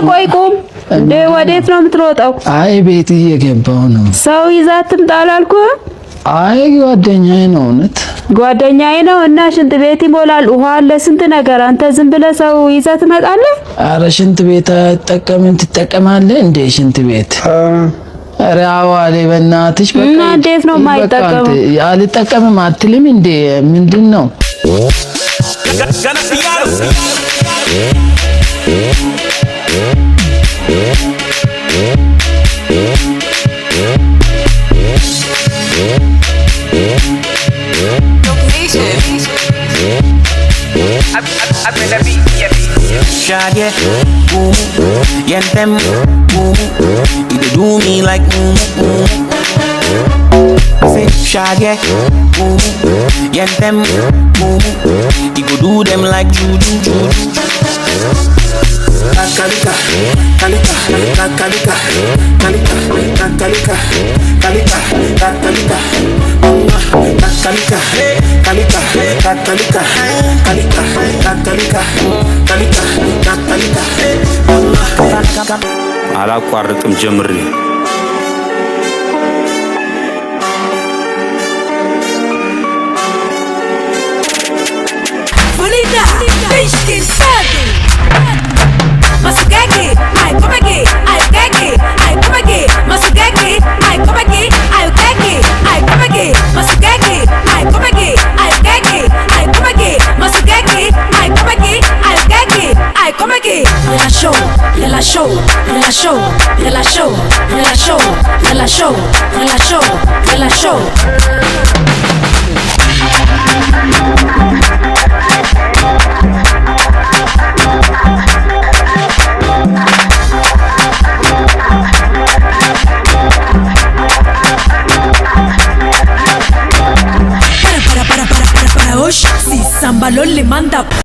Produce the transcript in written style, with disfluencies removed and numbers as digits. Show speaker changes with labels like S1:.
S1: ቆይ ቁም እንዴ ወዴት ነው የምትሮጠው?
S2: አይ ቤት እየገባሁ ነው።
S1: ሰው ይዛት ትምጣ አላልኩህም?
S2: አይ ጓደኛዬ ነው። እውነት
S1: ጓደኛዬ ነው እና ሽንት ቤት ይሞላል፣ ውሃ አለ፣ ስንት ነገር። አንተ ዝም ብለህ ሰው ይዘህ ትመጣለህ?
S2: ኧረ ሽንት ቤት አይጠቀምም። ትጠቀማለህ እንዴ ሽንት ቤት? ኧረ አዋሌ በእናትሽ በቃ።
S1: እና እንዴት ነው የማይጠቀመው?
S2: አልጠቀምም አትልም እንዴ? ምንድን ነው?
S3: Shaggy, boom, yen them, boom, you do me like boom. Say shaggy, boom, yen them, boom, you go do them like juju. Kalika, kalika, kalika, kalika, kalika, kalika, kalika, kalika, kalika, kalika, kalika, kalika, kalika.
S4: አላቋርጥም ጀምሬ
S5: Bonita, bitch get savage. Masugagi, I come again, I gaggy, I come again, Masugagi, I come again, I gaggy, I come again, Masugagi, I come again, I gaggy, I come again, Masugagi, I come again, I gaggy, I come again. Relaxou, relaxou, relaxou, relaxou, relaxou, relaxou, relaxou, relaxou. Para, si Sambalón le manda